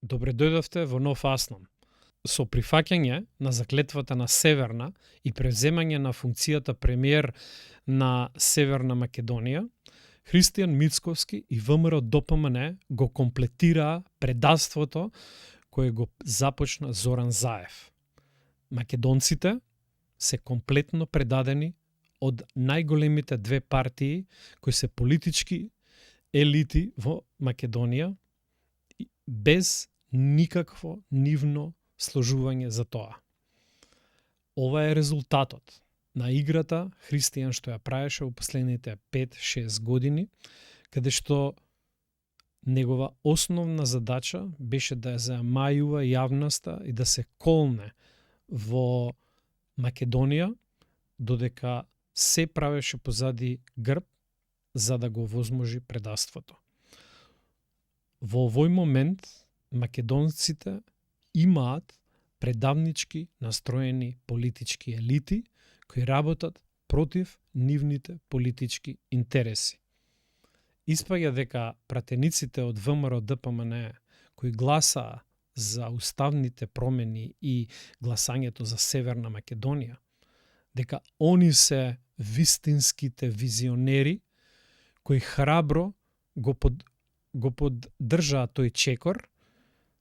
Добре дојдовте во нов Аслан. Со прифаќање на заклетвата на Северна и превземање на функцијата премиер на Северна Македонија, Христијан Мицковски и ВМРО ДПМН го комплетираа предавството кое го започна Зоран Заев. Македонците се комплетно предадени од најголемите две партии кои се политички елити во Македонија без никакво нивно сложување за тоа. Ова е резултатот на играта Христијан што ја правеше во последните 5-6 години, каде што негова основна задача беше да ја зајамајува јавноста и да се колне во Македонија, додека се правеше позади грб за да го возможи предавството. Во овој момент македонците имаат предавнички настроени политички елити кои работат против нивните политички интереси. Испаѓа дека пратениците од ВМРО ДПМН кои гласаа за уставните промени и гласањето за Северна Македонија, дека они се вистинските визионери кои храбро го поддржаа тој чекор,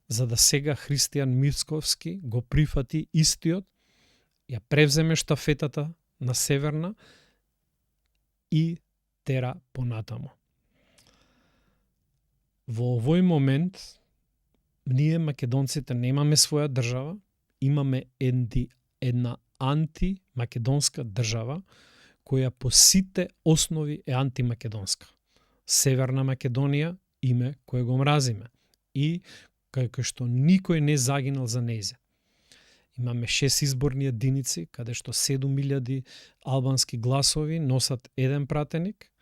за да сега Христијан Мицковски го прифати истиот, ја превземе штафетата на Северна и тера понатамо. Во овој момент ние македонците немаме своја држава, имаме една антимакедонска држава која по сите основи е антимакедонска. Северна Македонија име кое го мразиме и кај што никој не загинал за нејзе. Имаме 6 изборни единици, каде што 7000 албански гласови носат еден пратеник,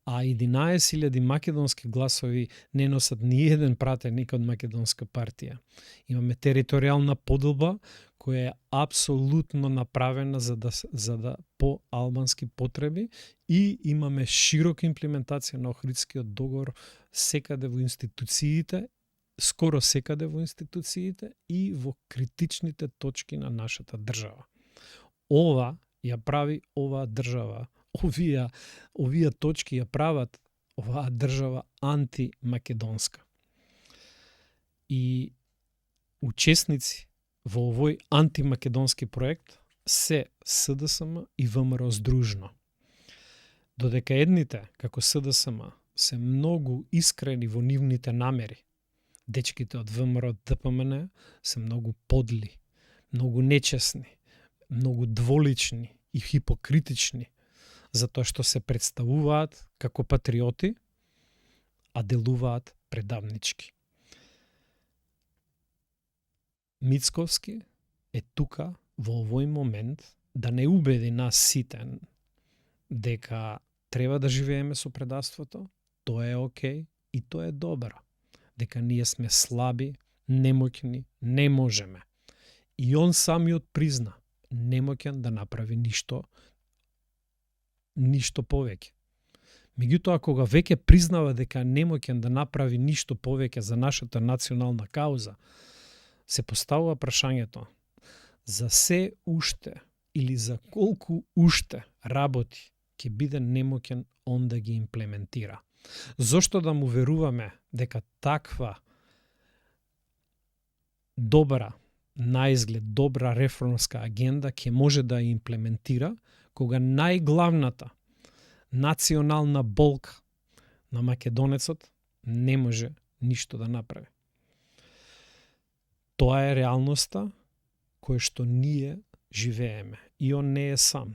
а 11.000 македонски гласови не носат ни еден пратеник од македонска партија. Имаме територијална поделба која е апсолутно направена за да по албански потреби и имаме широка имплементација на Охридскиот договор секаде во институциите, скоро секаде во институциите и во критичните точки на нашата држава. Ова ја прави оваа држава, овие точки ја прават оваа држава антимакедонска. И учесници во овој антимакедонски проект се СДСМ и ВМРО здружно. Додека едните, како СДСМ, се многу искрени во нивните намери, дечките од ВМРО ДПМН се многу подли, многу нечесни, многу дволични и хипокритични, затоа што се представуваат како патриоти, а делуваат предавнички. Мицковски е тука во овој момент да не убеди нас сите дека треба да живееме со предавството, тоа е окей и тоа е добро. Дека ние сме слаби, немоќни, не можеме. И он самиот призна, немоќен да направи ништо повеќе. Меѓутоа, кога веќе признава дека немоќен да направи ништо повеќе за нашата национална кауза, се поставува прашањето за се уште или за колку уште работи ќе биде немоќен он да ги имплементира. Зошто да му веруваме дека таква добра, наизглед добра реформска агенда ќе може да ја имплементира, кога најглавната национална болка на македонецот не може ништо да направи. Тоа е реалноста која што ние живееме. И он не е сам.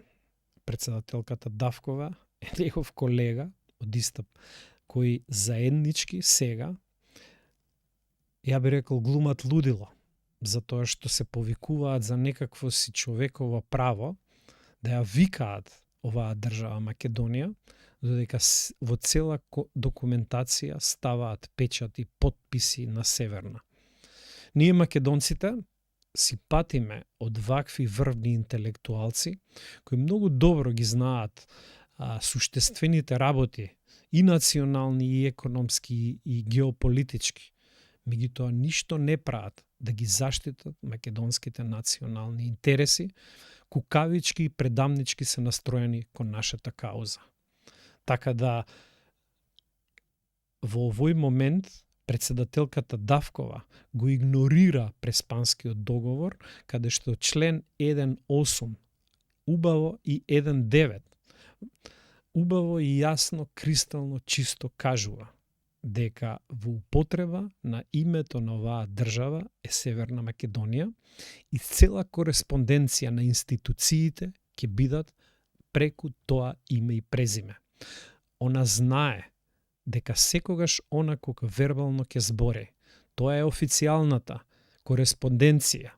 Председателката Давкова е негов колега од Истап, кои заеднички сега, ја би рекол, глумат лудило, затоа што се повикуваат за некакво си човеково право да ја викаат оваа држава Македонија, додека во цела документација ставаат печати, потписи на Северна. Ние македонците си патиме од вакви врвни интелектуалци, кои многу добро ги знаат суштествените работи и национални, и економски, и геополитички. меѓутоа ништо не прават да ги заштитат македонските национални интереси, кукавички и предамнички се настроени кон нашата кауза. Така да, во овој момент, председателката Давкова го игнорира Преспанскиот договор, каде што член 1.8 убаво и 1.9 убаво и јасно, кристално чисто кажува дека во употреба на името на оваа држава е Северна Македонија и цела кореспонденција на институциите ќе бидат преку тоа име и презиме. Она знае дека секогаш она кога вербално ќе збори. Тоа е официјалната кореспонденција.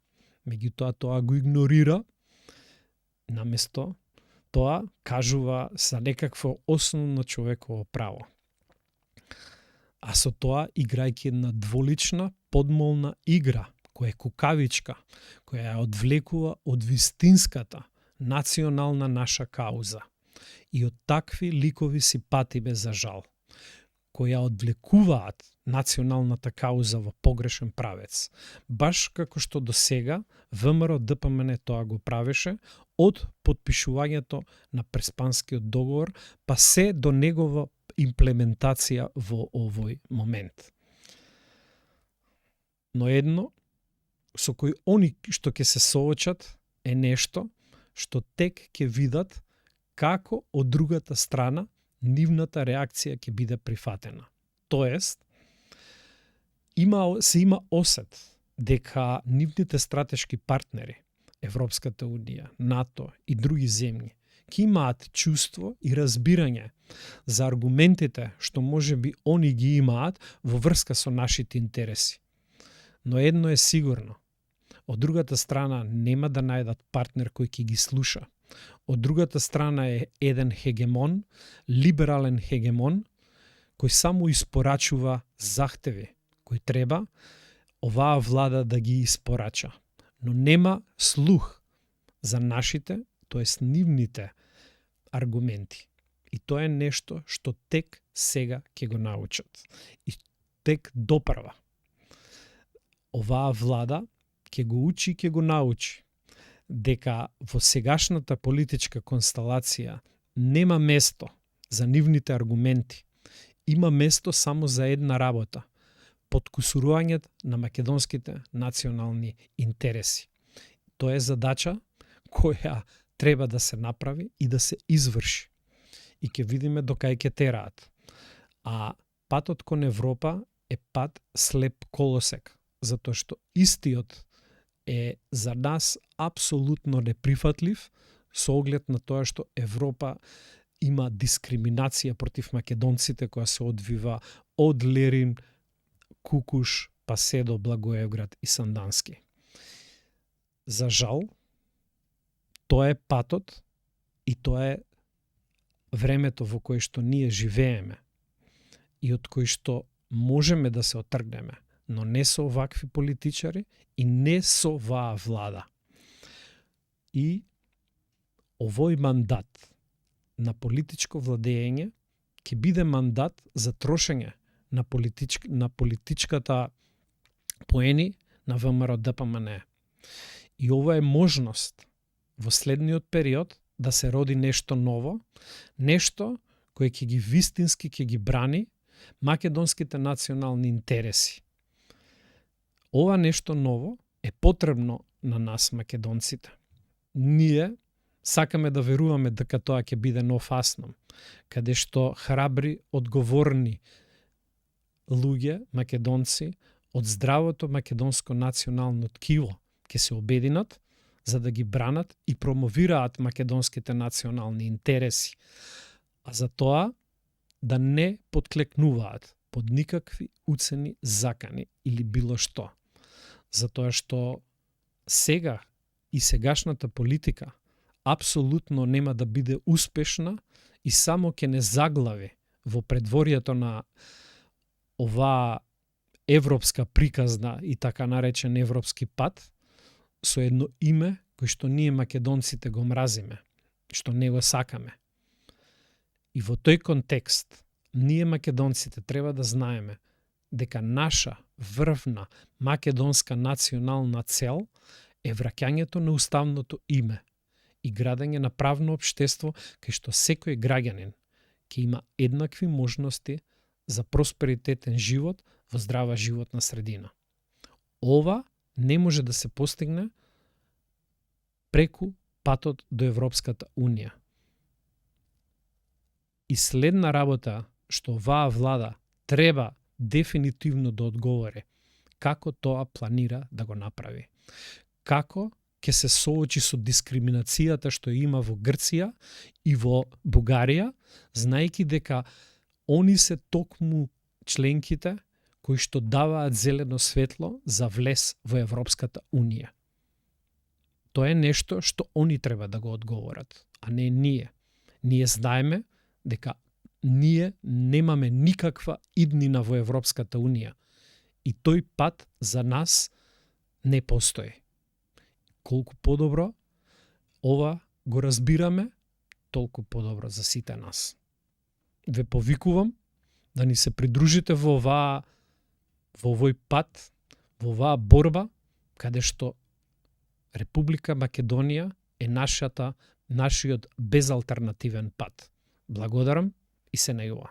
Меѓутоа тоа го игнорира, наместо тоа кажува за некакво основно човеково право. А со тоа играјќи една дволична, подмолна игра, која е кукавичка, која ја одвлекува од вистинската национална наша кауза. И од такви ликови си патиме за жал, кои ја одвлекуваат националната кауза во погрешен правец. Баш како што до сега ВМРО ДПМН тоа го правеше од потпишувањето на Преспанскиот договор, па се до негова имплементација во овој момент. Но едно со кој они што ќе се соочат е нешто што тек ќе видат како од другата страна нивната реакција ќе биде прифатена. Тоест, се има осет дека нивните стратешки партнери, Европската Унија, НАТО и други земји, ќе имаат чувство и разбирање за аргументите што можеби они ги имаат во врска со нашите интереси. Но едно е сигурно, од другата страна нема да најдат партнер кој ќе ги слуша. Од другата страна е еден хегемон, либерален хегемон, кој само испорачува захтеви, кој треба оваа влада да ги испорача. Но нема слух за нашите, тоест нивните аргументи. И тоа е нешто што тек сега ќе го научат. И тек допрва. Оваа влада ќе го учи и ќе го научи дека во сегашната политичка констелација нема место за нивните аргументи. Има место само за една работа – подкусурувањето на македонските национални интереси. Тоа е задача која треба да се направи и да се изврши. И ќе видиме докај ќе тераат. А патот кон Европа е пат слеп колосек, затоа што истиот е за нас апсолутно неприфатлив со оглед на тоа што Европа има дискриминација против македонците која се одвива од Лерин, Кукуш, па се до Благоевград и Сандански. За жал, тоа е патот и тоа е времето во кое што ние живееме и од кој што можеме да се отргнеме, но не со овакви политичари и не со оваа влада. И овој мандат на политичко владење ќе биде мандат за трошење на политичката поени на ВМРО ДПМН. И ова е можност во следниот период да се роди нешто ново, нешто кое ќе ги вистински ќе ги брани македонските национални интереси. Ова нешто ново е потребно на нас македонците. Ние сакаме да веруваме дека тоа ќе биде нов Асном, каде што храбри, одговорни луѓе, македонци, од здравото македонско национално ткиво ќе се обединат за да ги бранат и промовираат македонските национални интереси. А за тоа да не подклекнуваат под никакви уцени, закани или било што. Затоа што сега и сегашната политика апсолутно нема да биде успешна и само ќе не заглави во предворието на оваа европска приказна и така наречен европски пат со едно име кој што ние македонците го мразиме, што не го сакаме. И во тој контекст ние македонците треба да знаеме дека наша врвна македонска национална цел е враќањето на уставното име и градење на правно општество кај што секој граѓанин ќе има еднакви можности за просперитетен живот во здрава животна средина. Ова не може да се постигне преку патот до Европската Унија. И следна работа што оваа влада треба дефинитивно да одговори како тоа планира да го направи. Како ќе се соочи со дискриминацијата што има во Грција и во Бугарија, знаејќи дека они се токму членките кои што даваат зелено светло за влез во Европската Унија. Тоа е нешто што они треба да го одговорат, а не ние. Ние знаеме дека ние немаме никаква иднина во Европската Унија и тој пат за нас не постои. Колку подобро ова го разбираме, толку подобро за сите нас. Ве повикувам да ни се придружите во овој пат, во оваа борба, каде што Република Македонија е нашиот безалтернативен пат. Благодарам и се најува.